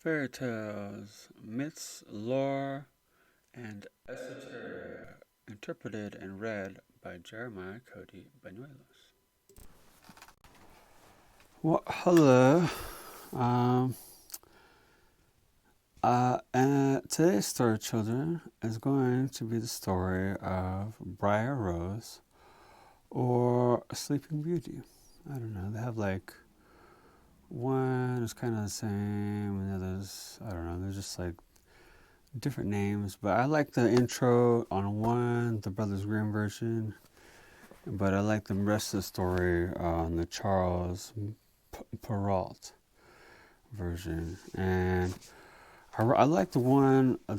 Fairy tales, myths, lore, and esoteria, interpreted and read by Jeremiah Cody Banuelos. Well, hello. Um, Today's story, children, is going to be the story of Briar Rose or Sleeping Beauty. I don't know. They have like one is kind of the same, and the others, I don't know. They're just like different names. But I like the intro on one, the Brothers Grimm version. But I like the rest of the story on the Charles Perrault version. And I like the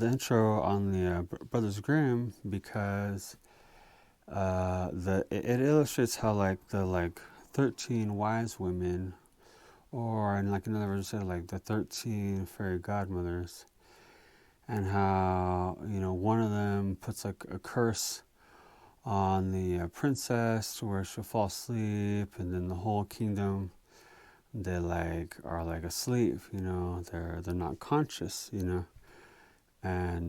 intro on the Brothers Grimm because it illustrates how the 13 wise women, or in like another version said like the 13 fairy godmothers, and how one of them puts like a curse on the princess to where she'll fall asleep, and then the whole kingdom they are asleep. They're not conscious. And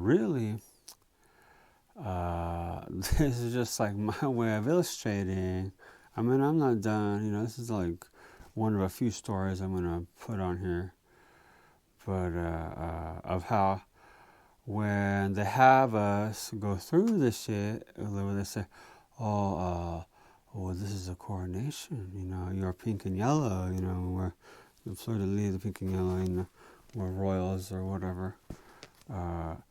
really, this is just like my way of illustrating. I mean, I'm not done. This is like one of a few stories I'm gonna put on here, but of how when they have us go through this shit, they say, "Oh, this is a coronation. You're pink and yellow. We're the fleur de lis, the pink and yellow. We're royals or whatever." And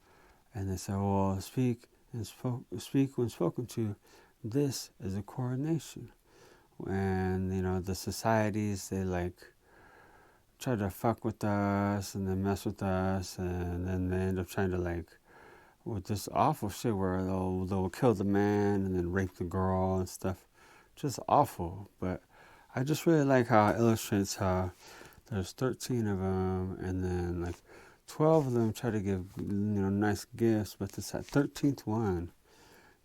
they say, "Well, speak when spoken to. This is a coronation." And the societies, they try to fuck with us and then mess with us, and then they end up trying to with this awful shit where they'll kill the man and then rape the girl and stuff. Just awful. But I just really like how it illustrates how there's 13 of them, and then 12 of them try to give nice gifts, but this that 13th one,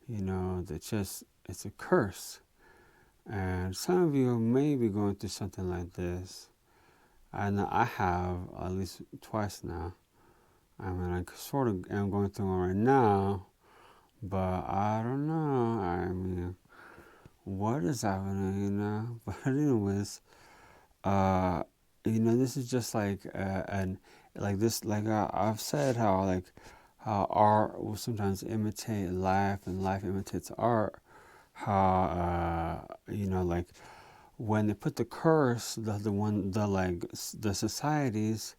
it's a curse. And some of you may be going through something like this. I know I have at least twice now. I mean, I sort of am going through one right now, but I don't know. I mean, what is happening, But anyways, this is just I've said how art will sometimes imitate life and life imitates art. How when they put the curse, the societies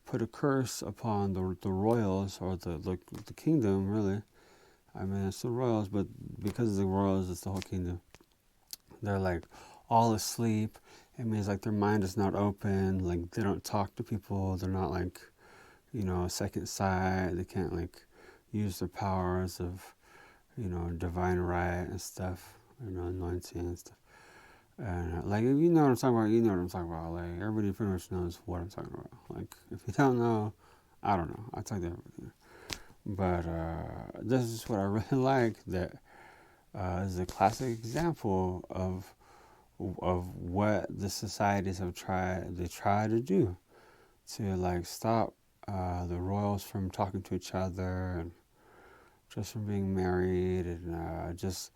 put a curse upon the royals or the kingdom, really. I mean, it's the royals, but because of the royals, it's the whole kingdom. They're all asleep. It means their mind is not open. They don't talk to people. They're not a second sight. They can't use their powers of divine right and stuff. Anointing and stuff. And if you know what I'm talking about, you know what I'm talking about. Everybody pretty much knows what I'm talking about. If you don't know, I don't know. I talk to everybody. But this is what I really like. That is a classic example of what the societies have tried. They try to do to stop the royals from talking to each other and just from being married, and just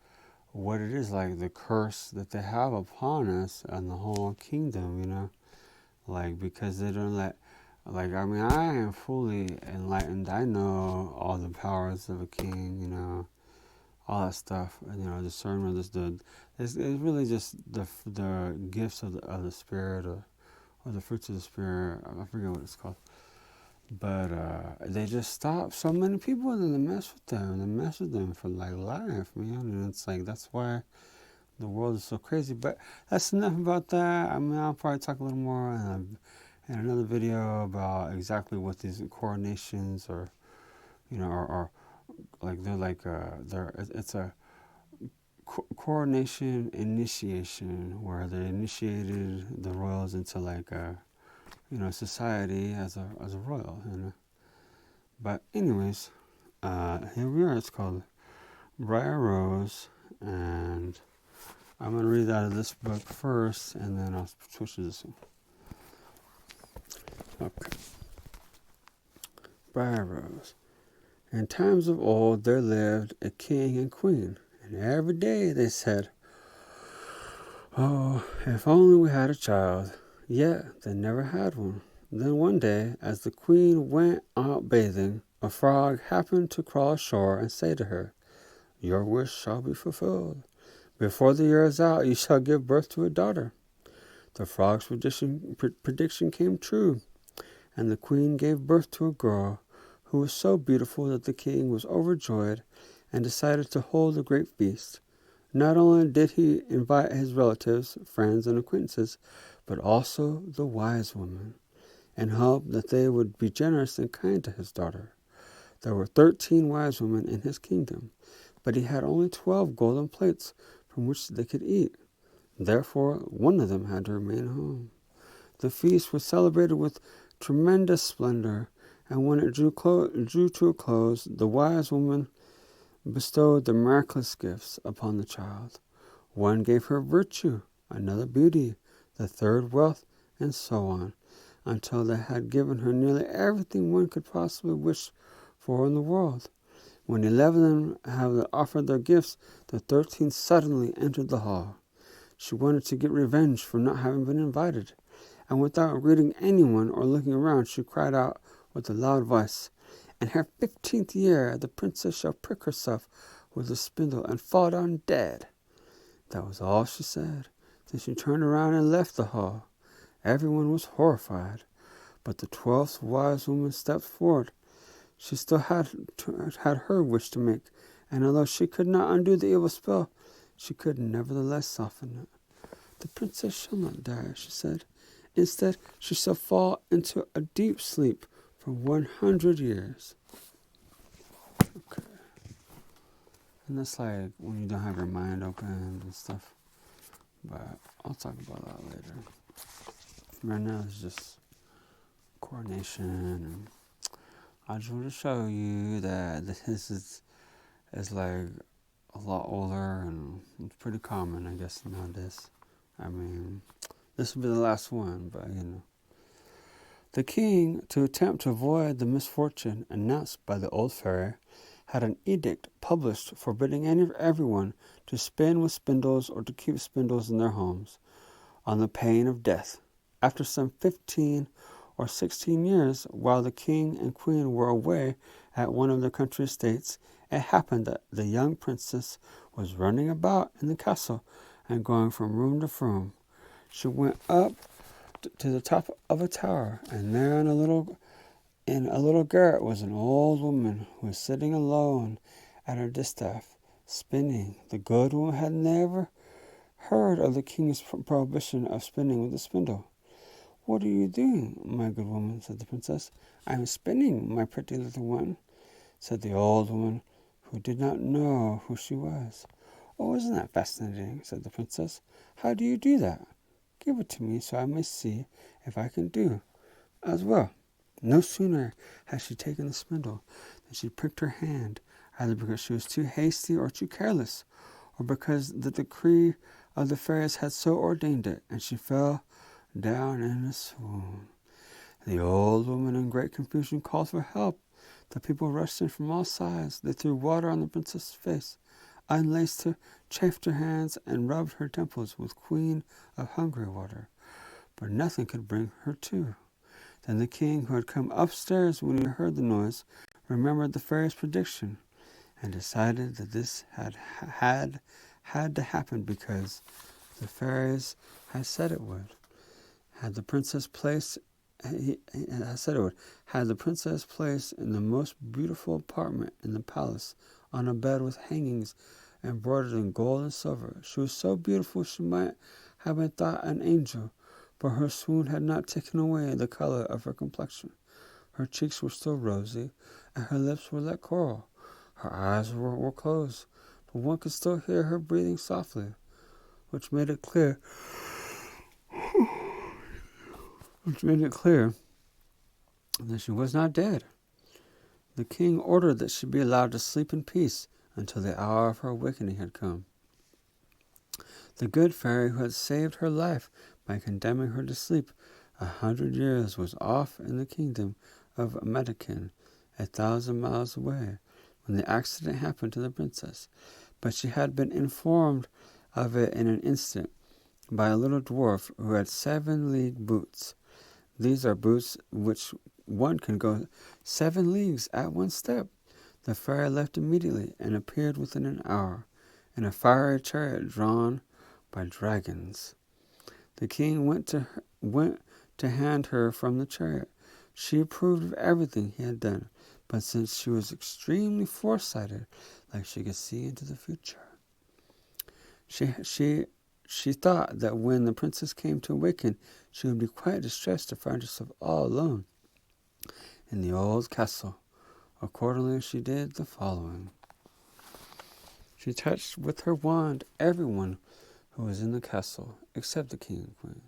what it is, the curse that they have upon us and the whole kingdom, because they don't let, I mean, I am fully enlightened. I know all the powers of a king, all that stuff, discernment it's really just the gifts of the spirit, or the fruits of the spirit. I forget what it's called. But they just stop so many people, and they mess with them. They mess with them for life, man. And it's that's why the world is so crazy. But that's enough about that. I mean, I'll probably talk a little more in another video about exactly what these coronations or it's a coronation initiation where they initiated the royals into society as a royal, But anyways, here we are. It's called Briar Rose, and I'm going to read out of this book first, and then I'll switch to this one. Okay. briar rose. In times of old there lived a king and queen, and every day they said, "Oh, if only we had a child." Yet they never had one. Then one day, as the queen went out bathing, a frog happened to crawl ashore and say to her, "Your wish shall be fulfilled. Before the year is out, you shall give birth to a daughter." The frog's prediction came true, and the queen gave birth to a girl who was so beautiful that the king was overjoyed and decided to hold a great feast. Not only did he invite his relatives, friends, and acquaintances, but also the wise women, and hoped that they would be generous and kind to his daughter. There were 13 wise women in his kingdom, but he had only 12 golden plates from which they could eat. Therefore, one of them had to remain home. The feast was celebrated with tremendous splendor, and when it drew to a close, the wise woman bestowed the miraculous gifts upon the child. One gave her virtue, another beauty, the third wealth, and so on, until they had given her nearly everything one could possibly wish for in the world. When 11 had offered their gifts, the 13th suddenly entered the hall. She wanted to get revenge for not having been invited, and without greeting anyone or looking around, she cried out with a loud voice, "In her 15th year, the princess shall prick herself with a spindle and fall down dead." That was all she said. Then she turned around and left the hall. Everyone was horrified, but the 12th wise woman stepped forward. She still had her wish to make, and although she could not undo the evil spell, she could nevertheless soften it. "The princess shall not die," she said. "Instead, she shall fall into a deep sleep for 100 years. Okay. And that's like when you don't have your mind open and stuff. But I'll talk about that later. Right now it's just coronation, and I just want to show you that this is like a lot older, and it's pretty common, I guess, nowadays. I mean, this will be the last one, but you know. The king, to attempt to avoid the misfortune announced by the old fairy, had an edict published forbidding everyone to spin with spindles or to keep spindles in their homes, on the pain of death. After some 15 or 16 years, while the king and queen were away at one of their country estates, it happened that the young princess was running about in the castle and going from room to room. She went up to the top of a tower, and there in a little garret was an old woman who was sitting alone at her distaff, spinning. The good woman had never heard of the king's prohibition of spinning with a spindle. "What are you doing, my good woman?" said the princess. "I am spinning, my pretty little one," said the old woman, who did not know who she was. "Oh, isn't that fascinating?" said the princess. "How do you do that? Give it to me so I may see if I can do as well." No sooner had she taken the spindle than she pricked her hand, either because she was too hasty or too careless, or because the decree of the fairies had so ordained it, and she fell down in a swoon. The old woman, in great confusion, called for help. The people rushed in from all sides. They threw water on the princess's face, unlaced her, chafed her hands, and rubbed her temples with Queen of Hungary water, but nothing could bring her to. Then the king, who had come upstairs when he heard the noise, remembered the fairy's prediction, and decided that this had to happen because the fairies had said it would. Had the princess placed in the most beautiful apartment in the palace, on a bed with hangings embroidered in gold and silver. She was so beautiful she might have been thought an angel, but her swoon had not taken away the color of her complexion. Her cheeks were still rosy, and her lips were like coral. Her eyes were closed, but one could still hear her breathing softly, which made it clear that she was not dead. The king ordered that she be allowed to sleep in peace until the hour of her awakening had come. The good fairy who had saved her life by condemning her to sleep 100 years was off in the kingdom of Medican, 1,000 miles away, when the accident happened to the princess. But she had been informed of it in an instant by a little dwarf who had 7-league boots. These are boots which one can go 7 leagues at one step. The fairy left immediately and appeared within an hour in a fiery chariot drawn by dragons. The king went to hand her from the chariot. She approved of everything he had done, but since she was extremely foresighted, like she could see into the future, she thought that when the princess came to awaken, she would be quite distressed to find herself all alone in the old castle. Accordingly, she did the following. She touched with her wand everyone who was in the castle, except the king and queen,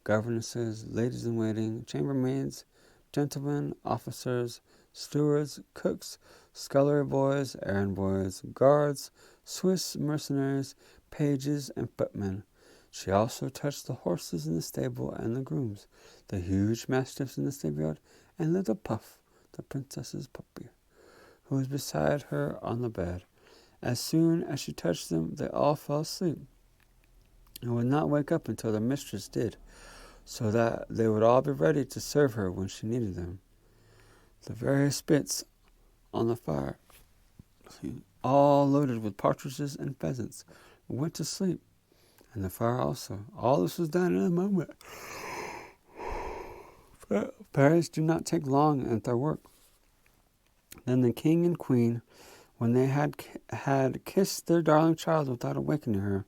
governesses, ladies-in-waiting, chambermaids, gentlemen, officers, stewards, cooks, scullery boys, errand boys, guards, Swiss mercenaries, pages, and footmen. She also touched the horses in the stable and the grooms, the huge mastiffs in the stable, and little Puff, the princess's puppy, who was beside her on the bed. As soon as she touched them, they all fell asleep and would not wake up until their mistress did, so that they would all be ready to serve her when she needed them. The various spits on the fire, all loaded with partridges and pheasants, went to sleep, and the fire also. All this was done in a moment. Fairies do not take long at their work. Then the king and queen, when they had kissed their darling child without awakening her,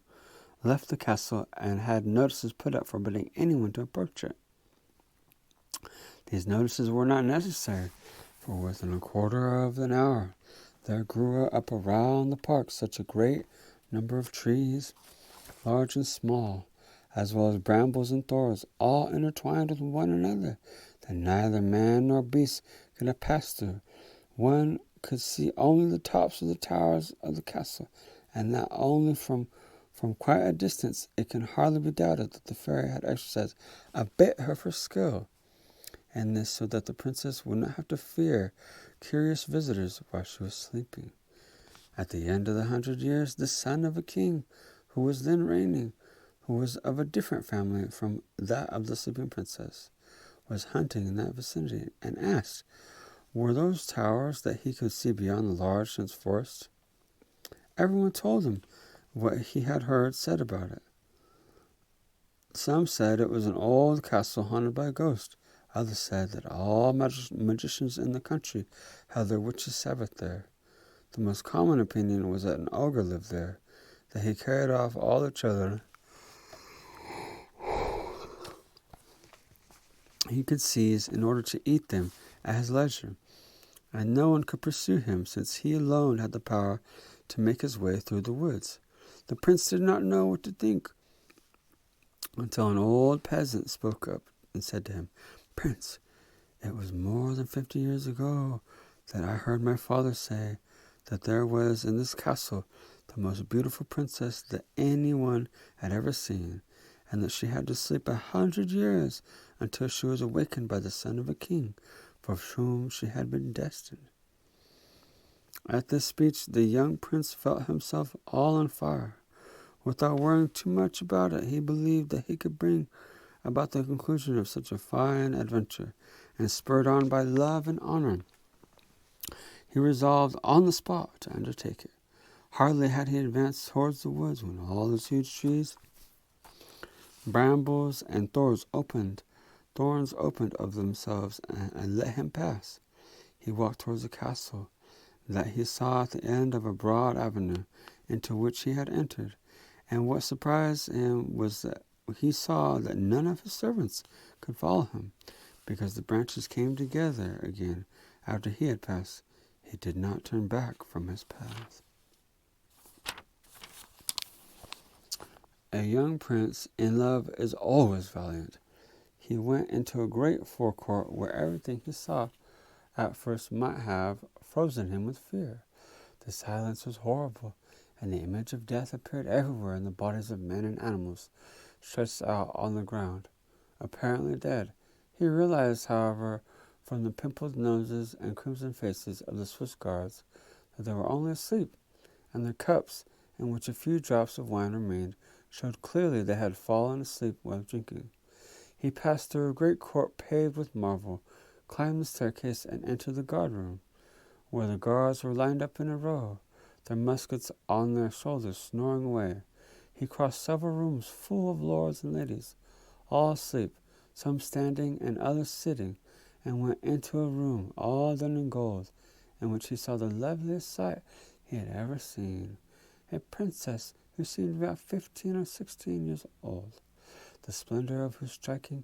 left the castle and had notices put up forbidding anyone to approach it. These notices were not necessary, for within a quarter of an hour there grew up around the park such a great number of trees, large and small, as well as brambles and thorns, all intertwined with one another, that neither man nor beast could have passed through. One could see only the tops of the towers of the castle, and that only from quite a distance. It can hardly be doubted that the fairy had exercised a bit of her skill in this, so that the princess would not have to fear curious visitors while she was sleeping. At the end of the 100 years, the son of a king who was then reigning, who was of a different family from that of the sleeping princess, was hunting in that vicinity, and asked, were those towers that he could see beyond the large dense forest? Everyone told him what he had heard said about it. Some said it was an old castle haunted by a ghost. Others said that all magicians in the country held their witches' Sabbath there. The most common opinion was that an ogre lived there, that he carried off all the children he could seize in order to eat them at his leisure, and no one could pursue him, since he alone had the power to make his way through the woods. The prince did not know what to think, until an old peasant spoke up and said to him, Prince, it was more than 50 years ago that I heard my father say that there was in this castle the most beautiful princess that anyone had ever seen, and that she had to sleep 100 years until she was awakened by the son of a king for whom she had been destined. At this speech, the young prince felt himself all on fire. Without worrying too much about it, he believed that he could bring about the conclusion of such a fine adventure, and spurred on by love and honor, he resolved on the spot to undertake it. Hardly had he advanced towards the woods when all those huge trees, brambles, and thorns opened of themselves and let him pass. He walked towards the castle that he saw at the end of a broad avenue, into which he had entered, and what surprised him was that he saw that none of his servants could follow him, because the branches came together again after he had passed. He did not turn back from his path. A young prince in love is always valiant. He went into a great forecourt where everything he saw at first might have frozen him with fear. The silence was horrible, and the image of death appeared everywhere in the bodies of men and animals, stretched out on the ground, apparently dead. He realized, however, from the pimpled noses and crimson faces of the Swiss guards that they were only asleep, and their cups, in which a few drops of wine remained, showed clearly they had fallen asleep while drinking. He passed through a great court paved with marble, climbed the staircase, and entered the guard-room, where the guards were lined up in a row, their muskets on their shoulders, snoring away. He crossed several rooms full of lords and ladies, all asleep, some standing and others sitting, and went into a room all done in gold, in which he saw the loveliest sight he had ever seen, a princess who seemed about 15 or 16 years old, the splendor of whose striking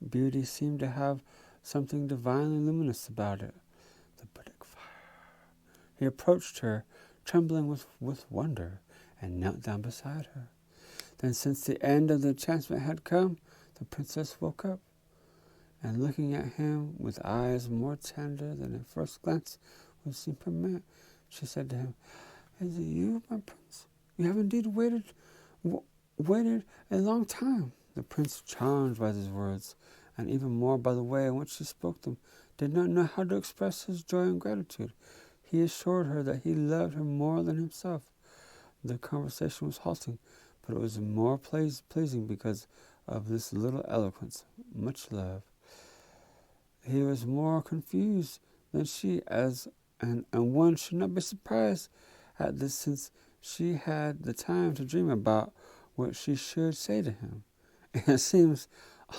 beauty seemed to have something divinely luminous about it, the burning fire. He approached her, trembling with wonder, and knelt down beside her. Then, since the end of the enchantment had come, the princess woke up, and looking at him with eyes more tender than a first glance would seem to permit, she said to him, "Is it you, my prince? You have indeed waited a long time." The prince, charmed by these words, and even more by the way in which she spoke them, did not know how to express his joy and gratitude. He assured her that he loved her more than himself. The conversation was halting, but it was more pleasing because of this little eloquence, much love. He was more confused than she, and one should not be surprised at this, since she had the time to dream about what she should say to him. It seems,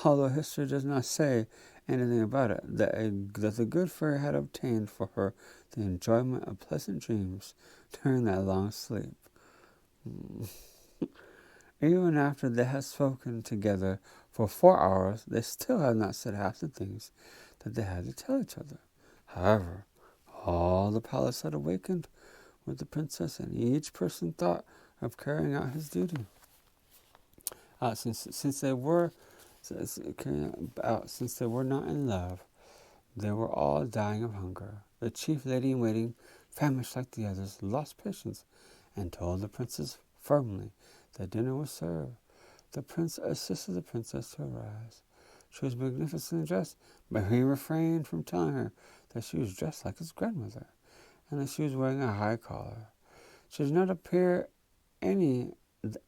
although history does not say anything about it, that the good fairy had obtained for her the enjoyment of pleasant dreams during that long sleep. Even after they had spoken together for 4 hours, they still had not said half the things that they had to tell each other. However, all the palace had awakened with the princess, and each person thought of carrying out his duty. Since they were not in love, they were all dying of hunger. The chief lady-in-waiting, famished like the others, lost patience, and told the princess firmly that dinner was served. The prince assisted the princess to arise. She was magnificently dressed, but he refrained from telling her that she was dressed like his grandmother, and that she was wearing a high collar. She did not appear any the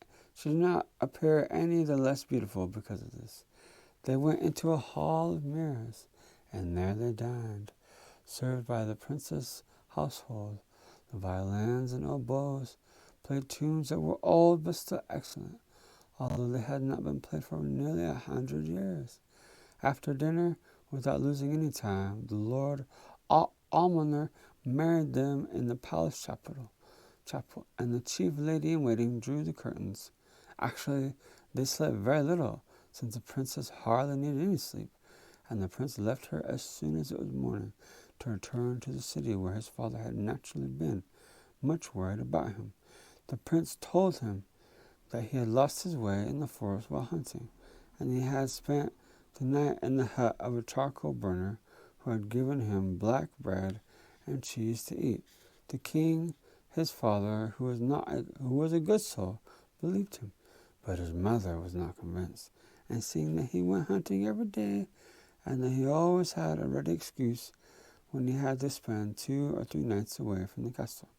less beautiful because of this. They went into a hall of mirrors, and there they dined, served by the princess' household. The violins and oboes played tunes that were old but still excellent, although they had not been played for nearly 100 years. After dinner, without losing any time, the Lord Almoner married them in the palace chapel, and the chief lady-in-waiting drew the curtains. Actually, they slept very little, since the princess hardly needed any sleep, and the prince left her as soon as it was morning to return to the city where his father had naturally been, much worried about him. The prince told him that he had lost his way in the forest while hunting, and he had spent the night in the hut of a charcoal burner who had given him black bread and cheese to eat. The king, his father, who was a good soul, believed him, but his mother was not convinced, and seeing that he went hunting every day, and that he always had a ready excuse when he had to spend 2 or 3 nights away from the castle,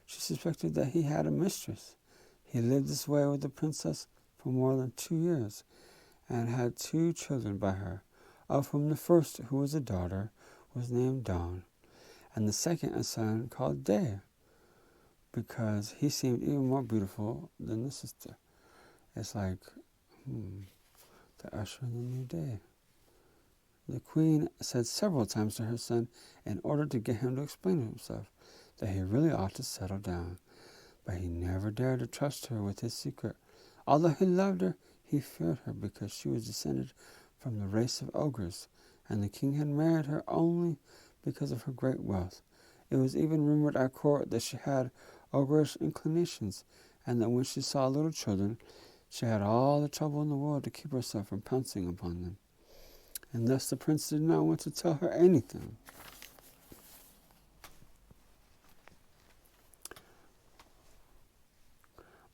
she suspected that he had a mistress. He lived this way with the princess for more than 2 years, and had 2 children by her, of whom the first, who was a daughter, was named Dawn, and the second a son called Day, because he seemed even more beautiful than the sister. It's like, the usher in the new day. The queen said several times to her son, in order to get him to explain himself, that he really ought to settle down, but he never dared to trust her with his secret. Although he loved her, he feared her because she was descended from the race of ogres, and the king had married her only because of her great wealth. It was even rumored at court that she had ogreish inclinations, and that when she saw little children, she had all the trouble in the world to keep herself from pouncing upon them. And thus the prince did not want to tell her anything.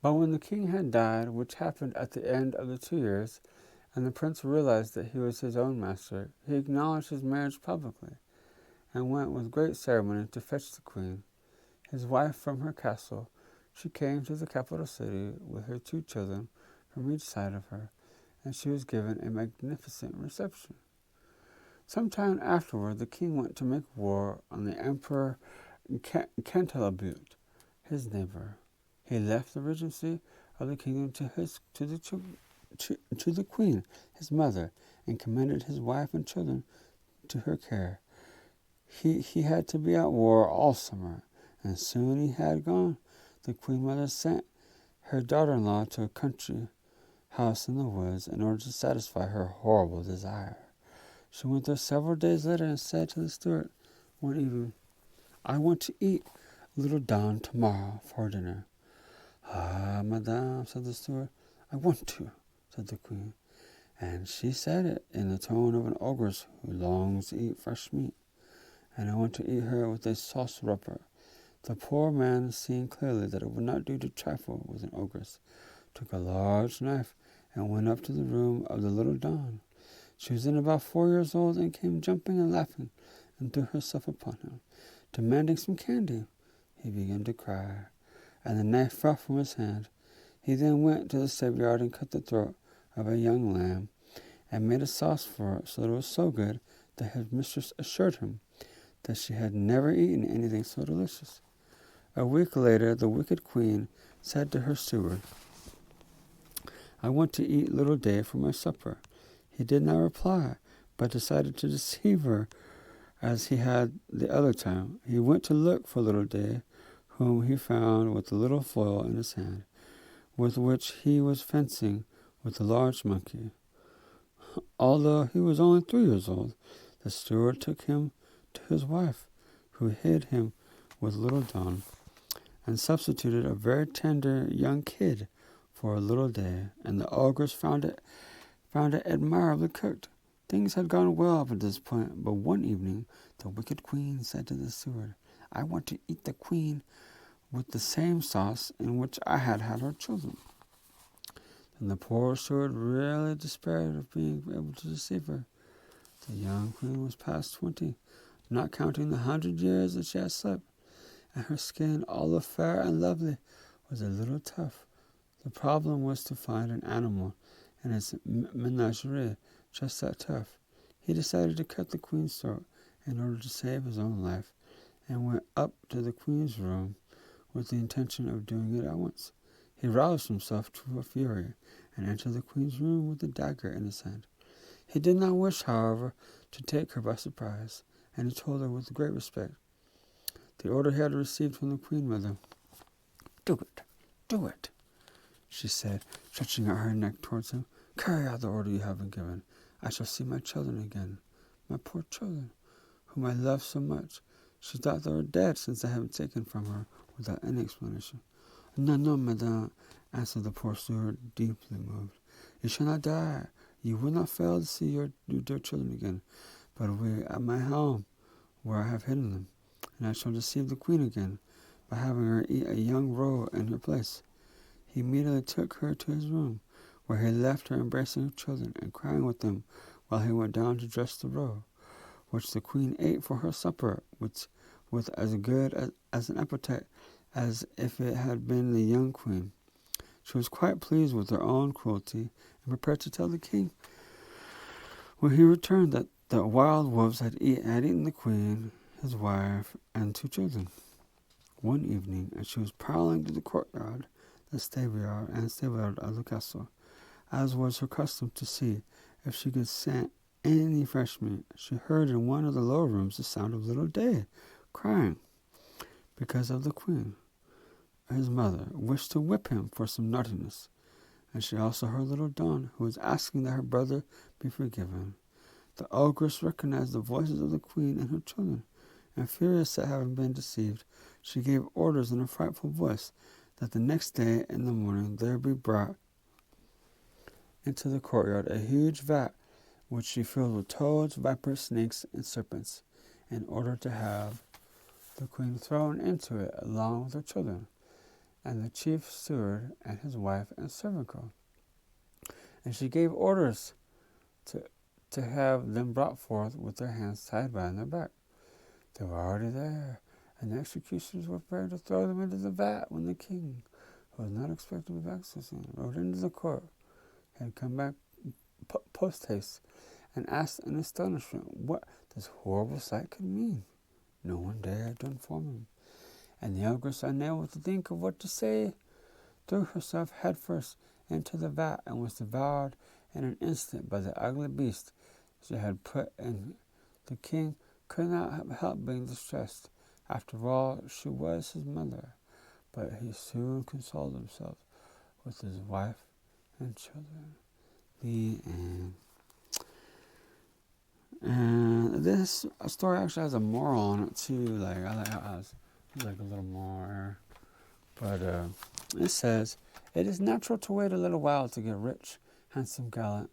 But when the king had died, which happened at the end of the 2 years, and the prince realized that he was his own master, he acknowledged his marriage publicly. and went with great ceremony to fetch the queen, his wife, from her castle. She came to the capital city with her 2 children from each side of her, and she was given a magnificent reception. Some time afterward, the king went to make war on the emperor Cantalabute, his neighbor. He left the regency of the kingdom to the queen, his mother, and commended his wife and children to her care. He had to be at war all summer, and soon he had gone. The queen mother sent her daughter-in-law to a country house in the woods in order to satisfy her horrible desire. She went there several days later and said to the steward one evening, "I want to eat little Don tomorrow for dinner." "Ah, madame," said the steward. "I want to," said the queen, and she said it in the tone of an ogress who longs to eat fresh meat. "And I want to eat her with a sauce rubber." The poor man, seeing clearly that it would not do to trifle with an ogress, took a large knife and went up to the room of the little Don. She was then about 4 years old, and came jumping and laughing and threw herself upon him, demanding some candy. He began to cry, and the knife fell from his hand. He then went to the stable yard and cut the throat of a young lamb, and made a sauce for it, so that it was so good that his mistress assured him that she had never eaten anything so delicious. A week later, the wicked queen said to her steward, "I want to eat little Day for my supper." He did not reply, but decided to deceive her as he had the other time. He went to look for little Day, whom he found with a little foil in his hand, with which he was fencing with a large monkey. Although he was only 3 years old, the steward took him to his wife, who hid him with little Don, and substituted a very tender young kid for a little Day, and the ogress found it admirably cooked. Things had gone well up to this point, but one evening the wicked queen said to the steward, "I want to eat the queen with the same sauce in which I had her children." Then the poor steward really despaired of being able to deceive her. The young queen was past 20, not counting the 100 years that she had slept, and her skin, although fair and lovely, was a little tough. The problem was to find an animal in his menagerie just that tough. He decided to cut the queen's throat in order to save his own life, and went up to the queen's room with the intention of doing it at once. He roused himself to a fury, and entered the queen's room with a dagger in his hand. He did not wish, however, to take her by surprise, and he told her with great respect the order he had received from the queen mother. Do it, she said, stretching out her neck towards him. "Carry out the order you have been given. I shall see my children again, my poor children, whom I love so much." She thought they were dead, since I had been taken from her without any explanation. No, madame," answered the poor steward, deeply moved. "You shall not die. You will not fail to see your dear children again, but we at my home, where I have hidden them, and I shall deceive the queen again by having her eat a young roe in her place." He immediately took her to his room, where he left her embracing her children and crying with them, while he went down to dress the roe, which the queen ate for her supper, with as good as an appetite as if it had been the young queen. She was quite pleased with her own cruelty, and prepared to tell the king, when he returned, that the wild wolves had eaten the queen, his wife, and 2 children. One evening, as she was prowling through the courtyard, the stable yard of the castle, as was her custom, to see if she could scent any fresh meat, she heard in one of the lower rooms the sound of little Day crying because of the queen. His mother wished to whip him for some naughtiness, and she also heard little Don, who was asking that her brother be forgiven. The ogress recognized the voices of the queen and her children, and furious at having been deceived, she gave orders in a frightful voice that the next day in the morning there be brought into the courtyard a huge vat, which she filled with toads, vipers, snakes, and serpents, in order to have the queen thrown into it along with her children, and the chief steward and his wife and servant girl. And she gave orders to have them brought forth with their hands tied behind their back. They were already there, and the executioners were prepared to throw them into the vat when the king, who was not expected to be back so soon, rode into the court, had come back post haste, and asked in astonishment what this horrible sight could mean. No one dared to inform him, and the ogress, unable to think of what to say, threw herself headfirst into the vat and was devoured in an instant by the ugly beast she had put in. The king could not help being distressed. After all, she was his mother, but he soon consoled himself with his wife and children. The end. And this story actually has a moral on it too. Like I like how it has like a little more. But it says, "It is natural to wait a little while to get a rich, handsome, gallant,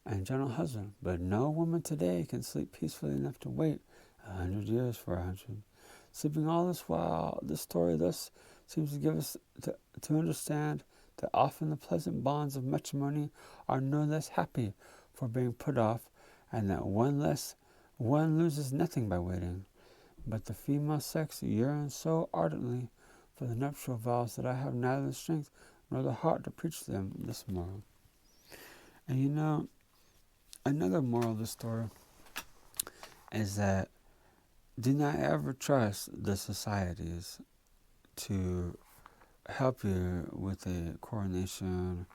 and gentle husband. But no woman today can sleep peacefully enough to wait 100 years for a husband. Sleeping all this while, this story thus seems to give us to understand that often the pleasant bonds of matrimony are no less happy for being put off, and that one loses nothing by waiting. But the female sex yearns so ardently for the nuptial vows that I have neither the strength nor the heart to preach them this moral." And you know, another moral of the story is that do not ever trust the societies to help you with a coronation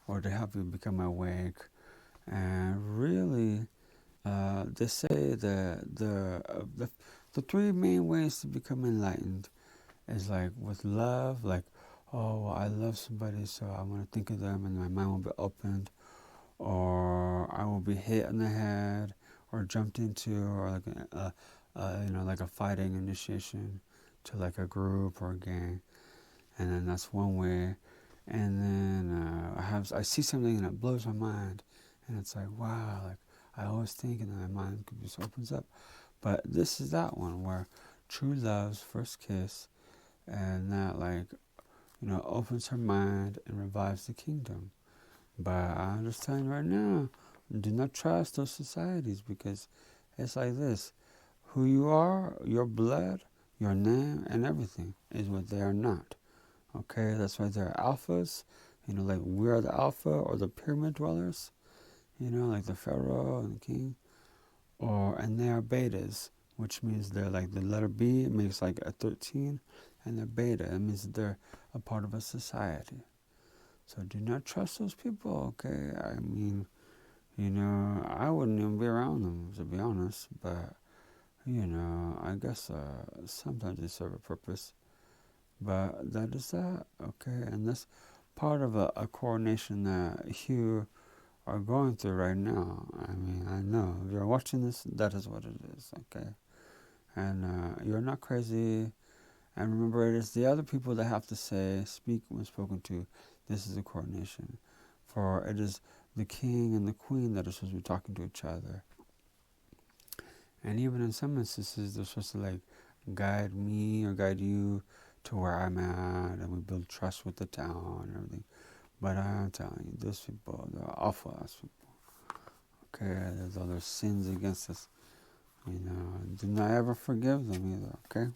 or to help you become awake. And really, they say that the three main ways to become enlightened is like with love, like, oh, well, I love somebody, so I'm going to think of them and my mind will be opened, or I will be hit on the head or jumped into, or like like a fighting initiation to like a group or a gang. And then that's one way. And then I see something and it blows my mind, and it's like, wow, like I always think, and then my mind just opens up. But this is that one where true love's first kiss, and that opens her mind and revives the kingdom. But I understand right now, do not trust those societies, because it's like this: who you are, your blood, your name, and everything is what they are not. Okay, that's why they're alphas. Like we are the alpha or the pyramid dwellers. Like the Perrault and the king. And they are betas, which means they're like the letter B. It makes like a 13, and they're beta. It means that they're a part of a society. So do not trust those people. Okay, I mean, I wouldn't even be around them, to be honest. But I guess sometimes they serve a purpose. But that is that, okay? And that's part of a coronation that you are going through right now. I mean, I know. If you're watching this, that is what it is, okay? And you're not crazy. And remember, it is the other people that have to speak when spoken to. This is a coronation. For it is the king and the queen that are supposed to be talking to each other. And even in some instances, they're supposed to guide me or guide you to where I'm at, and we build trust with the town and everything. But I'm telling you, those people, they're awful ass people. Okay, there's all their sins against us. Do not ever forgive them either, okay?